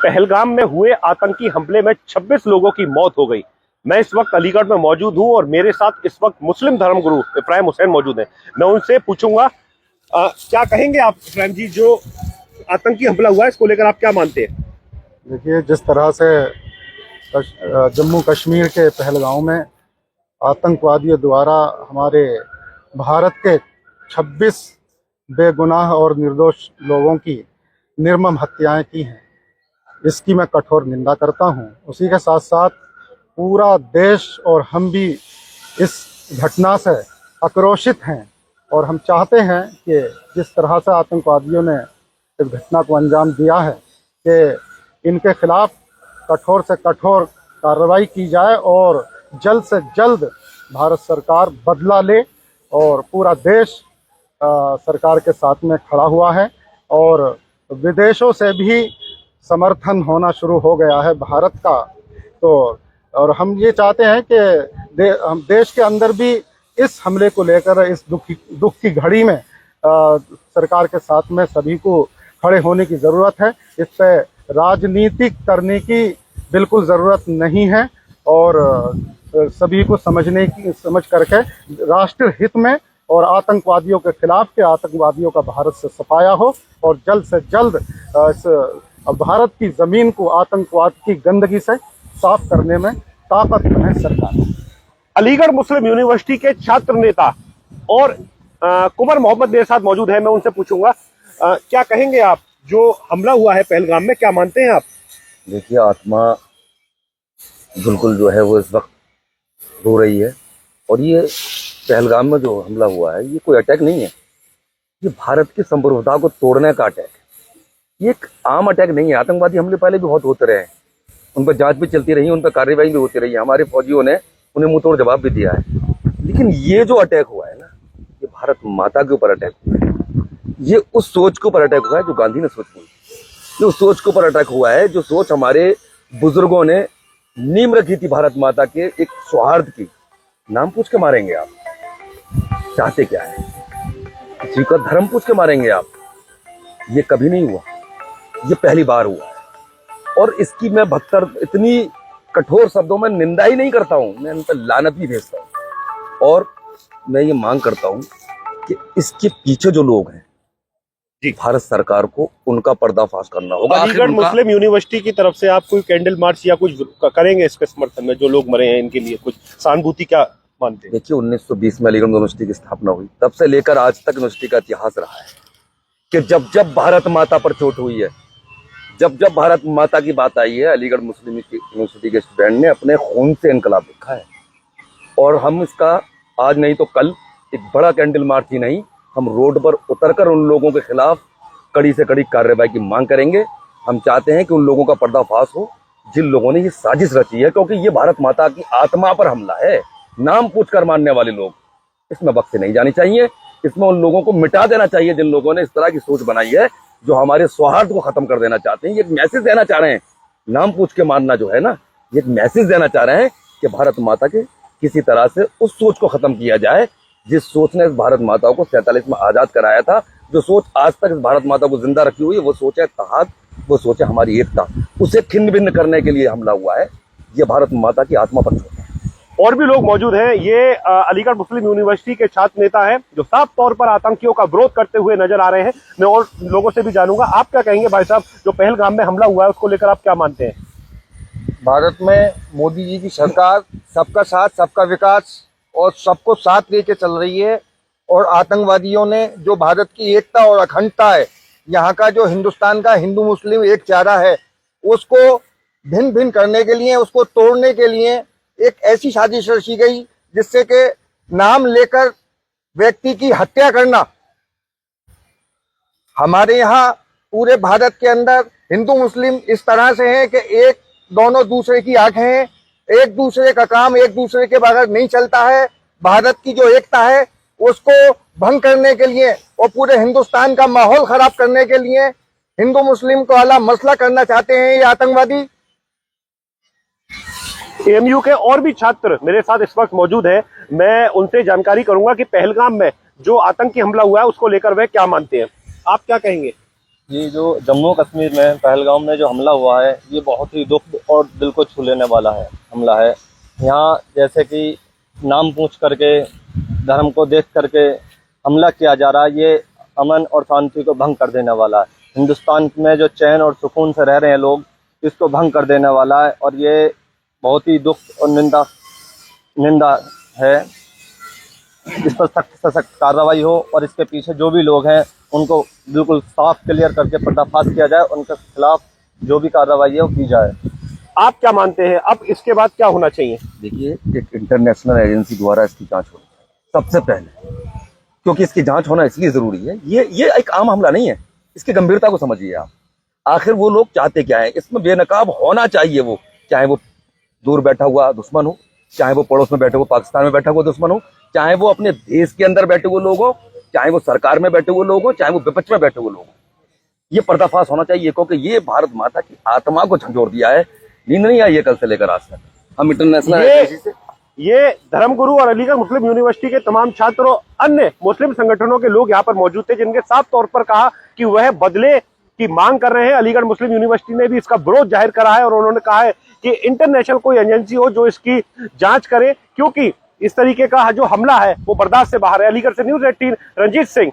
पहलगाम में हुए आतंकी हमले में 26 लोगों की मौत हो गई। मैं इस वक्त अलीगढ़ में मौजूद हूं और मेरे साथ इस वक्त मुस्लिम धर्मगुरु इब्राहिम हुसैन मौजूद हैं। मैं उनसे पूछूंगा क्या कहेंगे आप इब्राहिम जी, जो आतंकी हमला हुआ है इसको लेकर आप क्या मानते हैं? देखिए, जिस तरह से जम्मू कश्मीर के पहलगाम में आतंकवादियों द्वारा हमारे भारत के 26 बेगुनाह और निर्दोष लोगों की निर्मम हत्याएं की हैं, इसकी मैं कठोर निंदा करता हूं। उसी के साथ साथ पूरा देश और हम भी इस घटना से आक्रोशित हैं और हम चाहते हैं कि जिस तरह से आतंकवादियों ने इस घटना को अंजाम दिया है कि इनके खिलाफ कठोर से कठोर कार्रवाई की जाए और जल्द से जल्द भारत सरकार बदला ले। और पूरा देश सरकार के साथ में खड़ा हुआ है और विदेशों से भी समर्थन होना शुरू हो गया है भारत का। तो और हम ये चाहते हैं कि हम देश के अंदर भी इस हमले को लेकर इस दुख की घड़ी में सरकार के साथ में सभी को खड़े होने की ज़रूरत है। इस पे राजनीतिक करने की बिल्कुल ज़रूरत नहीं है और सभी को समझ करके राष्ट्र हित में और आतंकवादियों के खिलाफ के आतंकवादियों का भारत से सफाया हो और जल्द से जल्द इस भारत की ज़मीन को आतंकवाद की गंदगी से साफ करने में ताकत है सरकार। अलीगढ़ मुस्लिम यूनिवर्सिटी के छात्र नेता और कुमर मोहम्मद मेरे साथ मौजूद है। मैं उनसे पूछूंगा क्या कहेंगे आप, जो हमला हुआ है पहलगाम में, क्या मानते हैं आप? देखिए, आत्मा बिल्कुल जो है वो इस वक्त रो रही है और ये पहलगाम में जो हमला हुआ है ये कोई अटैक नहीं है, ये भारत की संप्रभुता को तोड़ने का अटैक है। ये एक आम अटैक नहीं है। आतंकवादी हमले पहले भी बहुत होते रहे हैं, उन पर जांच भी चलती रही, उन पर कार्रवाई भी होती रही है, हमारे फौजियों ने उन्हें मुंह तोड़ जवाब भी दिया है। लेकिन ये जो अटैक हुआ है ना, ये भारत माता के ऊपर अटैक हुआ है। ये उस सोच के ऊपर अटैक हुआ है जो गांधी ने सोची, ये उस सोच के ऊपर अटैक हुआ है जो सोच हमारे बुजुर्गों ने नींव रखी थी भारत माता के एक सौहार्द की। नाम पूछ के मारेंगे आप, चाहते क्या है, किसी का धर्म पूछ के मारेंगे आप, ये कभी नहीं हुआ, ये पहली बार हुआ है। और इसकी मैं इतनी कठोर शब्दों में निंदा ही नहीं करता हूं, मैं उन पर लानत भी भेजता हूं और मैं ये मांग करता हूं कि इसके पीछे जो लोग हैं भारत सरकार को उनका पर्दाफाश करना होगा। अलीगढ़ मुस्लिम यूनिवर्सिटी की तरफ से आप कोई कैंडल मार्च या कुछ करेंगे इसके समर्थन में? जो लोग मरे हैं इनके लिए कुछ सहानुभूति क्या मानते हैं? देखिए, 1920 में अलीगढ़ यूनिवर्सिटी की स्थापना हुई, तब से लेकर आज तक यूनिवर्सिटी का इतिहास रहा है कि जब जब भारत माता पर चोट हुई है, जब जब भारत माता की बात आई है, अलीगढ़ मुस्लिम यूनिवर्सिटी के स्टूडेंट ने अपने खून से इनकलाब लिखा है। और हम इसका आज नहीं तो कल एक बड़ा कैंडल मार्च ही नहीं, हम रोड पर उतरकर उन लोगों के खिलाफ कड़ी से कड़ी कार्रवाई की मांग करेंगे। हम चाहते हैं कि उन लोगों का पर्दाफाश हो जिन लोगों ने ये साजिश रची है, क्योंकि ये भारत माता की आत्मा पर हमला है। नाम पूछकर मारने वाले लोग, इसमें बख्शे नहीं जानी चाहिए। इसमें उन लोगों को मिटा देना चाहिए जिन लोगों ने इस तरह की सोच बनाई है, जो हमारे सौहार्द को खत्म कर देना चाहते हैं। ये एक मैसेज देना चाह रहे हैं, नाम पूछ के मारना जो है ना, ये एक मैसेज देना चाह रहे हैं कि भारत माता के किसी तरह से उस सोच को खत्म किया जाए जिस सोच ने इस भारत माता को 47 में आजाद कराया था। जो सोच आज तक इस भारत माता को जिंदा रखी हुई है, वो सोच है इत्तेहाद, वो सोच है हमारी एकता। उसे छिन्न भिन्न करने के लिए हमला हुआ है। ये भारत माता की आत्मा पर छोड़ है। और भी लोग मौजूद हैं। ये अलीगढ़ मुस्लिम यूनिवर्सिटी के छात्र नेता हैं जो साफ तौर पर आतंकियों का विरोध करते हुए नजर आ रहे हैं। मैं और लोगों से भी जानूंगा, आप क्या कहेंगे भाई साहब, जो पहलगाम में हमला हुआ है उसको लेकर आप क्या मानते हैं? भारत में मोदी जी की सरकार सबका साथ, सबका विकास और सबको साथ लेके चल रही है। और आतंकवादियों ने जो भारत की एकता और अखंडता है, यहाँ का जो हिंदुस्तान का हिंदू मुस्लिम एक चारा है, उसको भिन्न भिन्न करने के लिए, उसको तोड़ने के लिए एक ऐसी साजिश रची गई जिससे कि नाम लेकर व्यक्ति की हत्या करना। हमारे यहाँ पूरे भारत के अंदर हिंदू मुस्लिम इस तरह से हैं कि एक दोनों दूसरे की आंखें हैं, एक दूसरे का काम एक दूसरे के बगैर नहीं चलता है। भारत की जो एकता है उसको भंग करने के लिए और पूरे हिंदुस्तान का माहौल खराब करने के लिए हिंदू मुस्लिम को अलग मसला करना चाहते हैं ये आतंकवादी। एएमयू के और भी छात्र मेरे साथ इस वक्त मौजूद हैं। मैं उनसे जानकारी करूंगा कि पहलगाम में जो आतंकी हमला हुआ है उसको लेकर वे क्या मानते हैं। आप क्या कहेंगे? ये जो जम्मू कश्मीर में पहलगाम में जो हमला हुआ है, ये बहुत ही दुख और दिल को छू लेने वाला है हमला है। यहाँ जैसे कि नाम पूछ करके, धर्म को देख करके हमला किया जा रहा है, ये अमन और शांति को भंग कर देने वाला है। हिंदुस्तान में जो चैन और सुकून से रह रहे हैं लोग, इसको भंग कर देने वाला है और ये बहुत ही दुख और निंदा है। इस पर सख्त से सख्त कार्रवाई हो और इसके पीछे जो भी लोग हैं उनको बिल्कुल साफ क्लियर करके पर्दाफाश किया जाए, उनके खिलाफ जो भी कार्रवाई है वो की जाए। आप क्या मानते हैं, अब इसके बाद क्या होना चाहिए? देखिए, एक इंटरनेशनल एजेंसी द्वारा इसकी जांच होनी चाहिए सबसे पहले, क्योंकि इसकी जांच होना इसलिए जरूरी है। ये एक आम हमला नहीं है, इसकी गंभीरता को समझिए आप। आखिर वो लोग चाहते क्या है? इसमें बेनकाब होना चाहिए वो, चाहे वो दूर बैठा हुआ दुश्मन हो, चाहे वो पड़ोस में बैठे हुए पाकिस्तान में बैठा हुआ दुश्मन हो, चाहे वो अपने देश के अंदर बैठे हुए लोग हो, चाहे वो सरकार में बैठे हुए लोग हो, चाहे वो विपक्ष में बैठे हुए लोग हो। ये पर्दाफाश होना चाहिए, क्योंकि ये भारत माता की आत्मा को झंझोर दिया है। नींद नहीं आई है कल से लेकर आज तक। हम इंटरनेशनल एजेंसी से ये धर्मगुरु और अलीगढ़ मुस्लिम यूनिवर्सिटी के तमाम छात्र और अन्य मुस्लिम संगठनों के लोग यहाँ पर मौजूद थे, जिनके साफ तौर पर कहा कि वह बदले की मांग कर रहे हैं। अलीगढ़ मुस्लिम यूनिवर्सिटी ने भी इसका विरोध जाहिर करा है और उन्होंने कहा है कि इंटरनेशनल कोई एजेंसी हो जो इसकी जांच करे, क्योंकि इस तरीके का जो हमला है वो बर्दाश्त से बाहर है। अलीगढ़ से न्यूज़ 18 रंजीत सिंह,